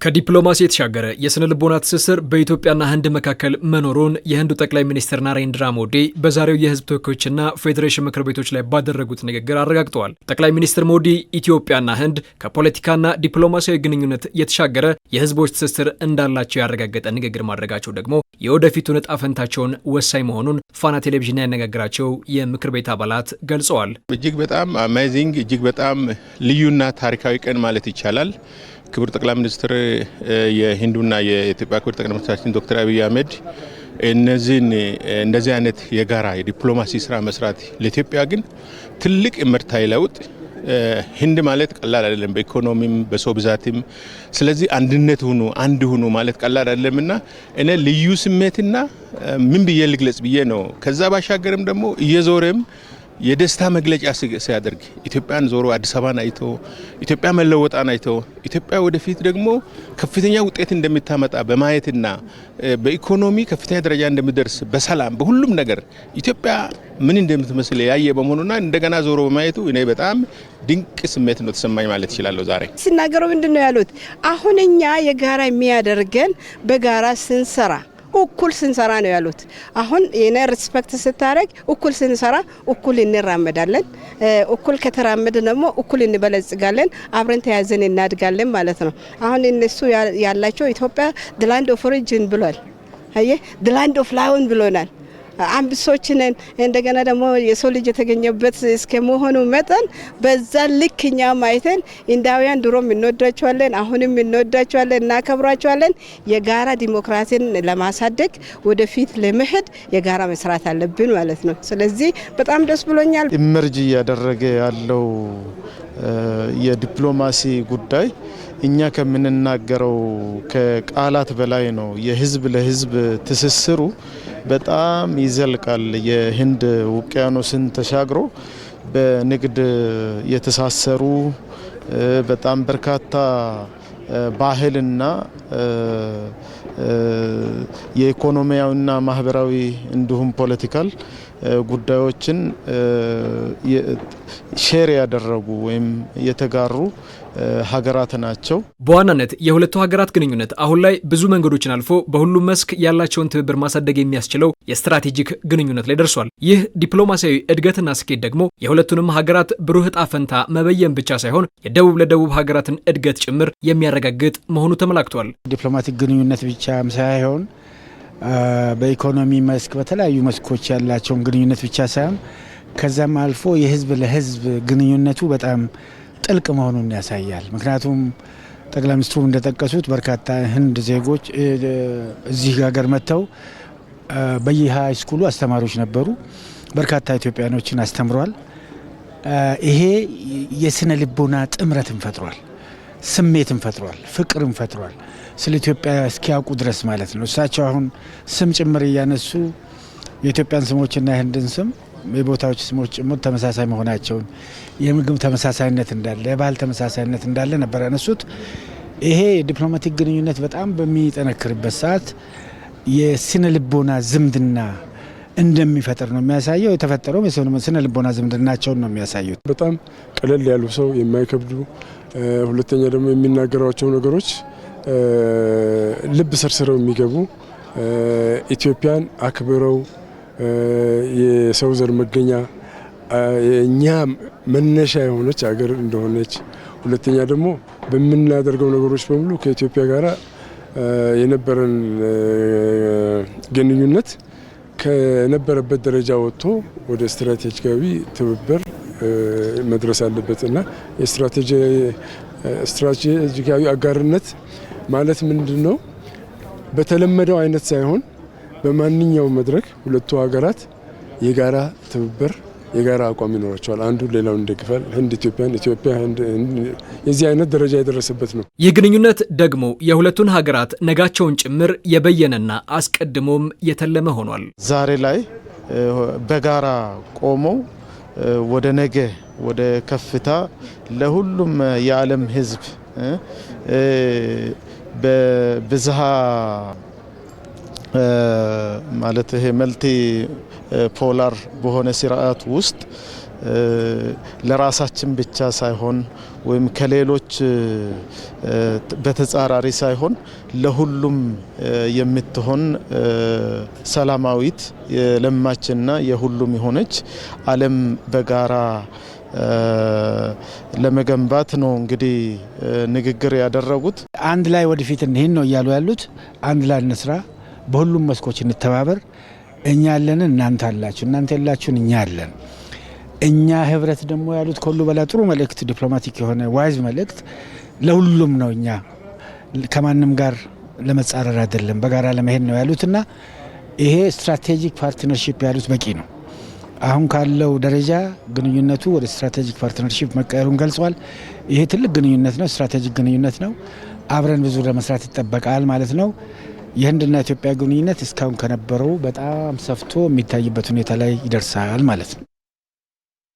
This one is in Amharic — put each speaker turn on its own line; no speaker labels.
ከዲፕሎማሲ የተሻገረ የስነ ልቦና ትስስር በኢትዮጵያና ህንድ መካከል መኖሩን የህንዱ ጠቅላይ ሚኒስትር ናሬንድራ ሞዲ በዛሬው የህዝብ ተወካዮችና ፌዴሬሽን ምክር ቤቶች ላይ ባደረጉት ንግግር አረጋግጠዋል። ጠቅላይ ሚኒስትር ሞዲ ኢትዮጵያና ህንድ ከፖለቲካና ዲፕሎማሲያዊ ግንኙነት የተሻገረ የህዝቦች ትስስር እንዳላቸው ያረጋገጠ ንግግር ማድረጋቸው ደግሞ የወደፊቱን ዕጣ ፈንታቸውን ወሳኝ መሆኑን ፋና ቴሌቪዥን ያነጋገራቸው የምክር ቤት አባላት ገልጸዋል።
እጅግ በጣም አሜዚንግ እጅግ በጣም ልዩና ታሪካዊ ቀን ማለት ይቻላል። ክቡር ጠቅላይ ሚኒስትር የሂንዱና የኢትዮጵያ ክቡር ጠቅላይ ሚኒስትራችን ዶክተር አብይ አህመድ እንደዚህ አይነት የጋራ የዲፕሎማሲ ስራ መስራት ለኢትዮጵያ ግን ትልቅ እምርታዊ ለውጥ ህንድ ማለት ቀላል አይደለም፣ በኢኮኖሚም በሰው ብዛትም። ስለዚህ አንድነት ሆኖ አንድ ሆኖ ማለት ቀላል አይደለምና እኔ ልዩ ስሜትና ምን ብዬ ልግለጽ ብዬ ነው። ከዛ ባሻገርም ደግሞ እየዞረም የደስታ መግለጫ ሲያደርግ ኢትዮጵያን ዞሮ አዲስ አበባን አይቶ ኢትዮጵያ መለወጣን አይቶ ኢትዮጵያ ወደፊት ደግሞ ከፍተኛ ውጤት እንደምታመጣ በማየትና በኢኮኖሚ ከፍተኛ ደረጃ እንደምደርስ በሰላም በሁሉም ነገር ኢትዮጵያ ምን እንደምትመስል ያየ በመሆኑና እንደገና ዞሮ በማየቱ እኔ በጣም ድንቅ ስሜት ነው ተሰማኝ ማለት ይችላል። ዛሬ
ሲናገሩ ምንድነው ያሉት? አሁን እኛ የጋራ የሚያደርገን በጋራ ስንሰራ እኩል ስንሰራ ነው ያሉት። አሁን የኔ ሪስፔክት ስታረግ እኩል ስንሰራ እኩል እንራመዳለን። እኩል ከተራመደ ደግሞ እኩል እንበለጽጋለን፣ አብረን ተያዘን እናድጋለን ማለት ነው። አሁን እነሱ ያላቸው ኢትዮጵያ the land of origin ብሏል። አየ the land of lion ብሎናል። አምቢሶች ነን። እንደገና ደግሞ የሰው ልጅ የተገኘበት እስከመሆኑ መጠን በዛ ልክኛ ማይተን ኢንዳውያን ድሮም እንወዳቸዋለን፣ አሁንም እንወዳቸዋለን፣ እናከብራቸዋለን። የጋራ ዲሞክራሲን ለማሳደግ ወደፊት ለመሄድ የጋራ መስራት አለብን ማለት ነው። ስለዚህ በጣም ደስ ብሎኛል።
ኢመርጅ እያደረገ ያለው የዲፕሎማሲ ጉዳይ እኛ ከምንናገረው ከቃላት በላይ ነው። የህዝብ ለህዝብ ትስስሩ በጣም ይዘልቃል። የህንድ ውቅያኖስን ተሻግሮ በንግድ የተሳሰሩ በጣም በርካታ ባህልና የኢኮኖሚያዊና ማህበራዊ እንዲሁም ፖለቲካል ጉዳዮችን ሼር ያደረጉ ወይም የተጋሩ ሀገራት ናቸው።
በዋናነት የሁለቱ ሀገራት ግንኙነት አሁን ላይ ብዙ መንገዶችን አልፎ በሁሉም መስክ ያላቸውን ትብብር ማሳደግ የሚያስችለው የስትራቴጂክ ግንኙነት ላይ ደርሷል። ይህ ዲፕሎማሲያዊ እድገትና ስኬት ደግሞ የሁለቱንም ሀገራት ብሩህ ዕጣ ፈንታ መበየን ብቻ ሳይሆን የደቡብ ለደቡብ ሀገራትን እድገት ጭምር የሚያረጋግጥ መሆኑ ተመላክቷል።
ዲፕሎማቲክ ግንኙነት ብቻም ሳይሆን በኢኮኖሚ መስክ በተለያዩ መስኮች ያላቸውን ግንኙነት ብቻ ሳይሆን ከዛም አልፎ የህዝብ ለህዝብ ግንኙነቱ በጣም ጥልቅ መሆኑን ያሳያል። ምክንያቱም ጠቅላይ ሚኒስትሩ እንደጠቀሱት በርካታ ህንድ ዜጎች እዚህ ሀገር መጥተው በየሃይ ስኩሉ አስተማሪዎች ነበሩ። በርካታ ኢትዮጵያኖችን አስተምሯል። ይሄ የስነ ልቦና ጥምረትን ፈጥሯል፣ ስሜትን ፈጥሯል፣ ፍቅርን ፈጥሯል። ስለ ኢትዮጵያ እስኪያውቁ ድረስ ማለት ነው። እሳቸው አሁን ስም ጭምር እያነሱ የኢትዮጵያን ስሞችና የህንድን ስም የቦታዎች ስሞች ጭምር ተመሳሳይ መሆናቸውን፣ የምግብ ተመሳሳይነት እንዳለ፣ የባህል ተመሳሳይነት እንዳለ ነበር ያነሱት። ይሄ የዲፕሎማቲክ ግንኙነት በጣም በሚጠነክርበት ሰዓት የስነ ልቦና ዝምድና እንደሚፈጥር ነው የሚያሳየው። የተፈጠረው የስነ ልቦና ዝምድናቸውን ነው የሚያሳየው።
በጣም ቀለል ያሉ ሰው የማይከብዱ፣ ሁለተኛ ደግሞ የሚናገሯቸው ነገሮች ልብ ሰርስረው የሚገቡ፣ ኢትዮጵያን አክብረው የሰው ዘር መገኛ የኛ መነሻ የሆነች ሀገር እንደሆነች፣ ሁለተኛ ደግሞ በምናደርገው ነገሮች በሙሉ ከኢትዮጵያ ጋር የነበረን ግንኙነት ከነበረበት ደረጃ ወጥቶ ወደ ስትራቴጂካዊ ትብብር መድረስ አለበት እና ስትራቴጂካዊ አጋርነት ማለት ምንድነው? በተለመደው አይነት ሳይሆን በማንኛውም መድረክ ሁለቱ ሀገራት የጋራ ትብብር የጋራ አቋም ይኖራቸዋል። አንዱ ሌላውን እንደግፋል። ህንድ ኢትዮጵያን፣ ኢትዮጵያ ህንድ የዚህ አይነት ደረጃ የደረሰበት ነው።
ይህ ግንኙነት ደግሞ የሁለቱን ሀገራት ነጋቸውን ጭምር የበየነና አስቀድሞም የተለመ ሆኗል።
ዛሬ ላይ በጋራ ቆመው ወደ ነገ ወደ ከፍታ ለሁሉም የዓለም ህዝብ በብዝሃ ማለት ይሄ መልቲ ፖላር በሆነ ስርዓት ውስጥ ለራሳችን ብቻ ሳይሆን ወይም ከሌሎች በተጻራሪ ሳይሆን ለሁሉም የምትሆን ሰላማዊት የለማችና የሁሉም የሆነች ዓለም በጋራ ለመገንባት ነው እንግዲህ ንግግር ያደረጉት።
አንድ ላይ ወደፊት እንሄድ ነው እያሉ ያሉት። አንድ ላይ እንስራ፣ በሁሉም መስኮች እንተባበር። እኛ ያለን እናንተ አላችሁ፣ እናንተ ያላችሁን እኛ አለን። እኛ ህብረት ደግሞ ያሉት ከሁሉ በላይ ጥሩ መልእክት፣ ዲፕሎማቲክ የሆነ ዋይዝ መልእክት ለሁሉም ነው። እኛ ከማንም ጋር ለመጻረር አይደለም፣ በጋራ ለመሄድ ነው ያሉትና ይሄ ስትራቴጂክ ፓርትነርሺፕ ያሉት በቂ ነው። አሁን ካለው ደረጃ ግንኙነቱ ወደ ስትራቴጂክ ፓርትነርሺፕ መቀየሩን ገልጿል። ይሄ ትልቅ ግንኙነት ነው፣ ስትራቴጂክ ግንኙነት ነው። አብረን ብዙ ለመስራት ይጠበቃል ማለት ነው። የህንድና ኢትዮጵያ ግንኙነት እስካሁን ከነበረው በጣም ሰፍቶ የሚታይበት ሁኔታ ላይ ይደርሳል ማለት ነው።